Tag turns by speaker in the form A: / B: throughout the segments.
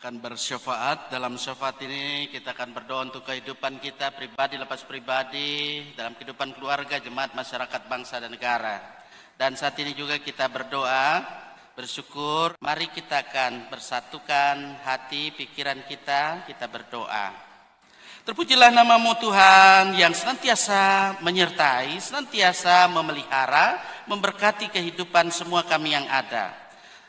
A: akan bersyafaat. Dalam syafaat ini kita akan berdoa untuk kehidupan kita pribadi, lepas pribadi, dalam kehidupan keluarga, jemaat, masyarakat, bangsa dan negara. Dan saat ini juga kita berdoa, bersyukur. Mari kita akan bersatukan hati, pikiran kita berdoa. Terpujilah nama-Mu Tuhan yang senantiasa menyertai, senantiasa memelihara, memberkati kehidupan semua kami yang ada.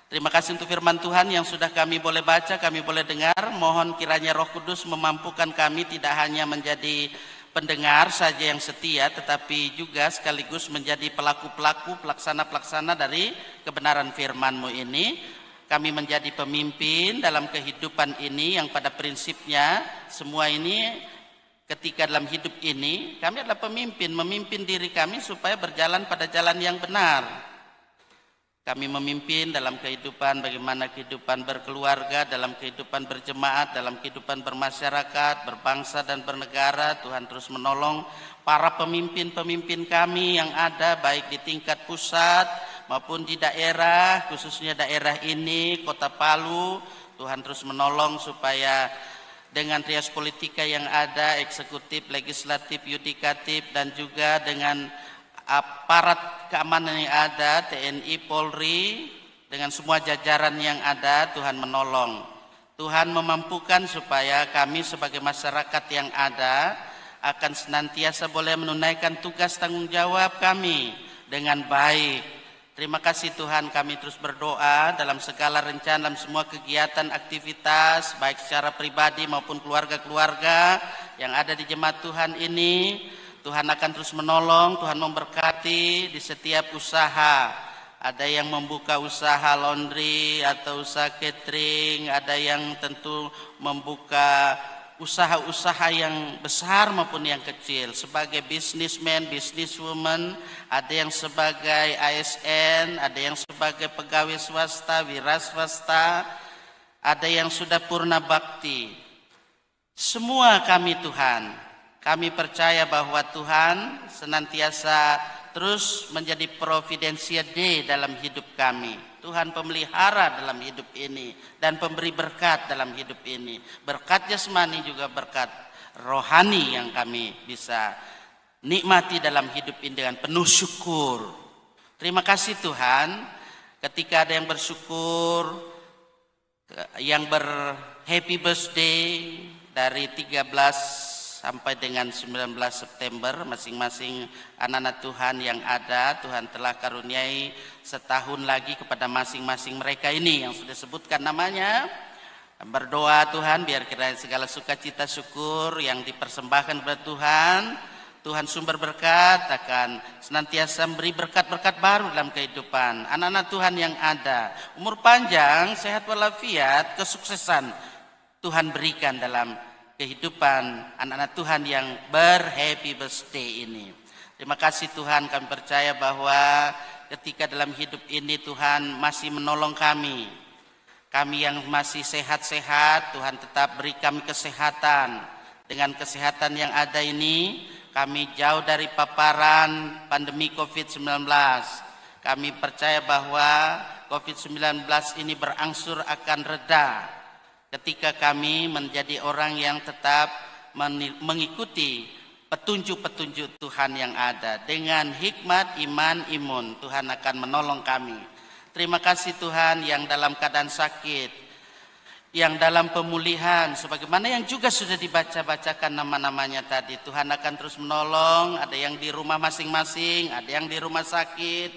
A: Terima kasih untuk firman Tuhan yang sudah kami boleh baca, kami boleh dengar. Mohon kiranya Roh Kudus memampukan kami tidak hanya menjadi pendengar saja yang setia, tetapi juga sekaligus menjadi pelaku-pelaku, pelaksana-pelaksana dari kebenaran firman-Mu ini. Kami menjadi pemimpin dalam kehidupan ini yang pada prinsipnya semua ini ketika dalam hidup ini kami adalah pemimpin, memimpin diri kami supaya berjalan pada jalan yang benar. Kami memimpin dalam kehidupan, bagaimana kehidupan berkeluarga, dalam kehidupan berjemaat, dalam kehidupan bermasyarakat, berbangsa dan bernegara. Tuhan terus menolong para pemimpin-pemimpin kami yang ada baik di tingkat pusat maupun di daerah, khususnya daerah ini, Kota Palu. Tuhan terus menolong supaya dengan trias politika yang ada, eksekutif, legislatif, yudikatif, dan juga dengan aparat keamanan yang ada, TNI, Polri, dengan semua jajaran yang ada, Tuhan menolong. Tuhan memampukan supaya kami sebagai masyarakat yang ada akan senantiasa boleh menunaikan tugas tanggung jawab kami dengan baik. Terima kasih Tuhan, kami terus berdoa dalam segala rencana, dalam semua kegiatan, aktivitas, baik secara pribadi maupun keluarga-keluarga yang ada di jemaat Tuhan ini. Tuhan akan terus menolong, Tuhan memberkati di setiap usaha. Ada yang membuka usaha laundry atau usaha catering, ada yang tentu membuka usaha-usaha yang besar maupun yang kecil. Sebagai businessman, businesswoman, ada yang sebagai ASN, ada yang sebagai pegawai swasta, wira swasta, ada yang sudah purna bakti. Semua kami Tuhan, kami percaya bahwa Tuhan senantiasa terus menjadi providensia Dei dalam hidup kami. Tuhan pemelihara dalam hidup ini dan pemberi berkat dalam hidup ini. Berkat jasmani juga berkat rohani yang kami bisa nikmati dalam hidup ini dengan penuh syukur. Terima kasih Tuhan, ketika ada yang bersyukur, yang ber-happy birthday dari 13 sampai dengan 19 September, masing-masing anak-anak Tuhan yang ada, Tuhan telah karuniai setahun lagi kepada masing-masing mereka ini yang sudah sebutkan namanya. Berdoa Tuhan biar kiranya segala sukacita syukur yang dipersembahkan kepada Tuhan, Tuhan sumber berkat akan senantiasa memberi berkat-berkat baru dalam kehidupan anak-anak Tuhan yang ada. Umur panjang, sehat walafiat, kesuksesan Tuhan berikan dalam kehidupan anak-anak Tuhan yang ber-happy birthday ini. Terima kasih Tuhan, kami percaya bahwa ketika dalam hidup ini Tuhan masih menolong kami. Kami yang masih sehat-sehat, Tuhan tetap beri kami kesehatan. Dengan kesehatan yang ada ini, kami jauh dari paparan pandemi COVID-19. Kami percaya bahwa COVID-19 ini berangsur akan reda ketika kami menjadi orang yang tetap mengikuti petunjuk-petunjuk Tuhan yang ada. Dengan hikmat, iman, imun, Tuhan akan menolong kami. Terima kasih Tuhan yang dalam keadaan sakit, yang dalam pemulihan, sebagaimana yang juga sudah dibaca-bacakan nama-namanya tadi. Tuhan akan terus menolong, ada yang di rumah masing-masing, ada yang di rumah sakit,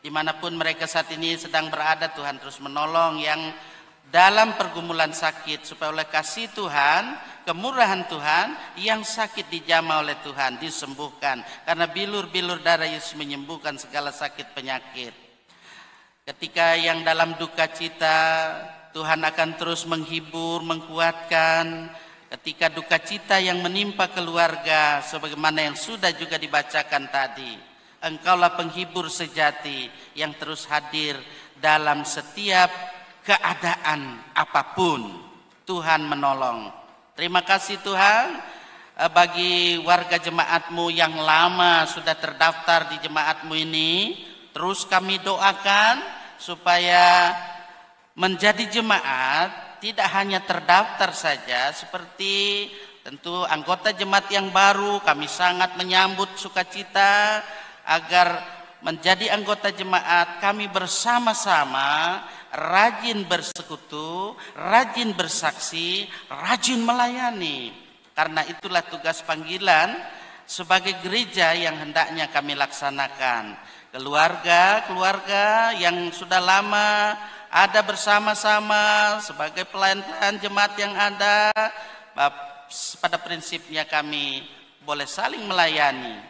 A: dimanapun mereka saat ini sedang berada, Tuhan terus menolong yang dalam pergumulan sakit, supaya oleh kasih Tuhan, kemurahan Tuhan, yang sakit dijamah oleh Tuhan, disembuhkan. Karena bilur-bilur darah Yesus menyembuhkan segala sakit penyakit. Ketika yang dalam duka cita, Tuhan akan terus menghibur, menguatkan. Ketika duka cita yang menimpa keluarga, sebagaimana yang sudah juga dibacakan tadi, Engkaulah penghibur sejati yang terus hadir dalam setiap keadaan apapun. Tuhan menolong. Terima kasih Tuhan bagi warga jemaat-Mu yang lama sudah terdaftar di jemaat-Mu ini. Terus kami doakan supaya menjadi jemaat tidak hanya terdaftar saja, seperti tentu anggota jemaat yang baru, kami sangat menyambut sukacita agar menjadi anggota jemaat. Kami bersama-sama rajin bersekutu, rajin bersaksi, rajin melayani. Karena itulah tugas panggilan sebagai gereja yang hendaknya kami laksanakan. Keluarga yang sudah lama ada bersama-sama sebagai pelayan-pelayan jemaat yang ada, pada prinsipnya kami boleh saling melayani.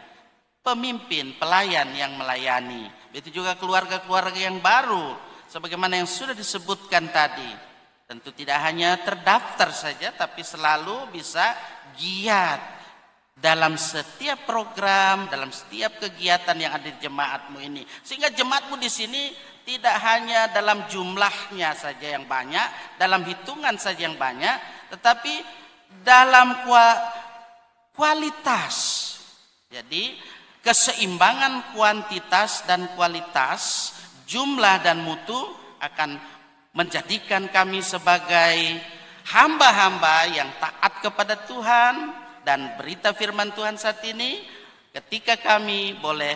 A: Pemimpin, pelayan yang melayani. Begitu juga keluarga-keluarga yang baru, sebagaimana yang sudah disebutkan tadi. Tentu tidak hanya terdaftar saja, tapi selalu bisa giat dalam setiap program, dalam setiap kegiatan yang ada di jemaatmu ini. Sehingga jemaatmu di sini tidak hanya dalam jumlahnya saja yang banyak, dalam hitungan saja yang banyak, tetapi dalam kualitas. Jadi keseimbangan kuantitas dan kualitas, jumlah dan mutu akan menjadikan kami sebagai hamba-hamba yang taat kepada Tuhan. Dan berita firman Tuhan saat ini, ketika kami boleh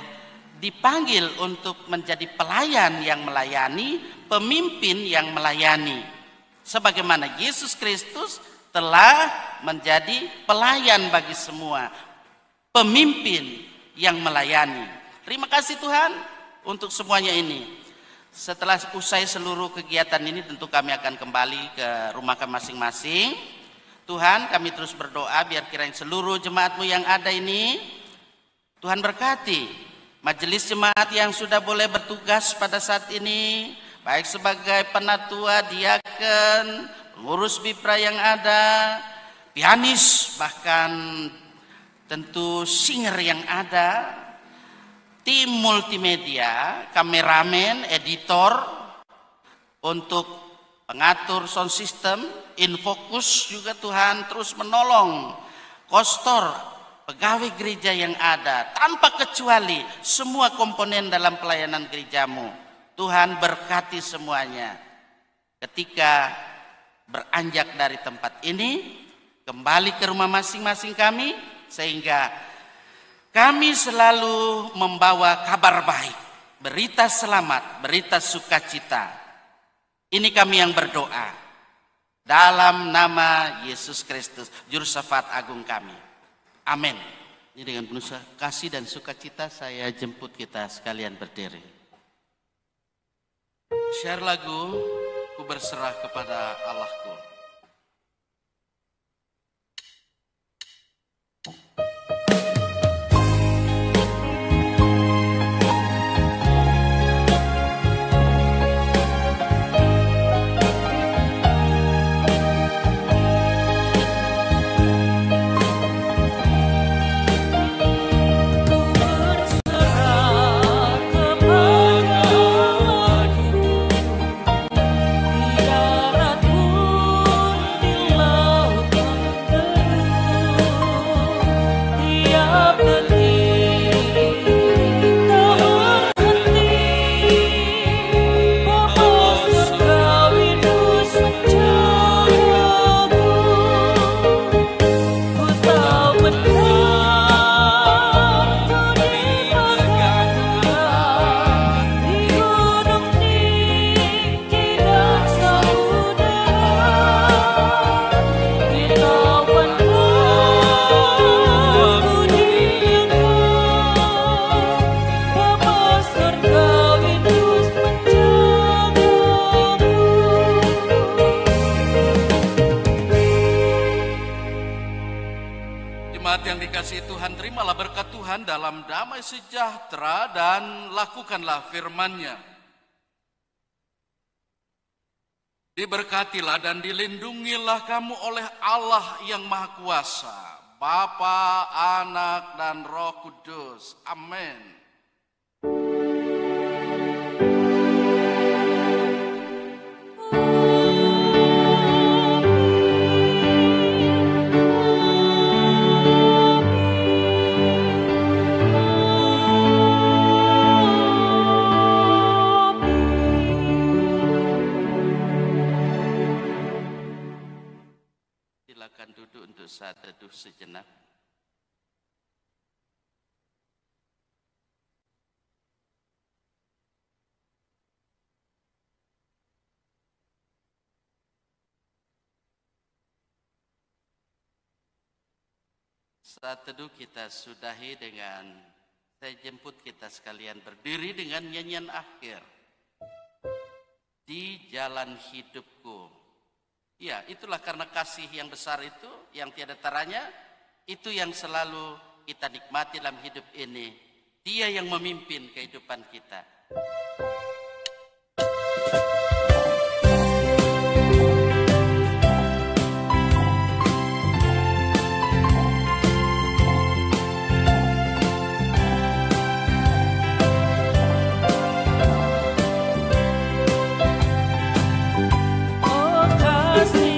A: dipanggil untuk menjadi pelayan yang melayani, pemimpin yang melayani. Sebagaimana Yesus Kristus telah menjadi pelayan bagi semua, pemimpin yang melayani. Terima kasih Tuhan untuk semuanya ini. Setelah usai seluruh kegiatan ini, tentu kami akan kembali ke rumah kami masing-masing. Tuhan, kami terus berdoa biar kiranya seluruh jemaatmu yang ada ini, Tuhan berkati majelis jemaat yang sudah boleh bertugas pada saat ini, baik sebagai penatua, diaken, pengurus BIPRA yang ada, pianis, bahkan tentu singer yang ada, tim multimedia, kameramen, editor, untuk pengatur sound system, Infocus juga Tuhan terus menolong, kostor, pegawai gereja yang ada, tanpa kecuali semua komponen dalam pelayanan gerejamu. Tuhan berkati semuanya. Ketika beranjak dari tempat ini, kembali ke rumah masing-masing kami, sehingga kami selalu membawa kabar baik, berita selamat, berita sukacita. Ini kami yang berdoa dalam nama Yesus Kristus, Juru Syafaat Agung kami. Amin. Ini dengan penuh kasih dan sukacita saya jemput kita sekalian berdiri. Share lagu Ku Berserah Kepada Allahku. Tuhan, terimalah berkat Tuhan dalam damai sejahtera dan lakukanlah firman-Nya. Diberkatilah dan dilindungilah kamu oleh Allah yang Maha Kuasa, Bapa, Anak, dan Roh Kudus. Amin. Saat teduh kita sudahi dengan saya jemput kita sekalian berdiri dengan nyanyian akhir. Di jalan hidupku. Ya, itulah karena kasih yang besar itu, yang tiada taranya, itu yang selalu kita nikmati dalam hidup ini. Dia yang memimpin kehidupan kita.
B: Oh kasih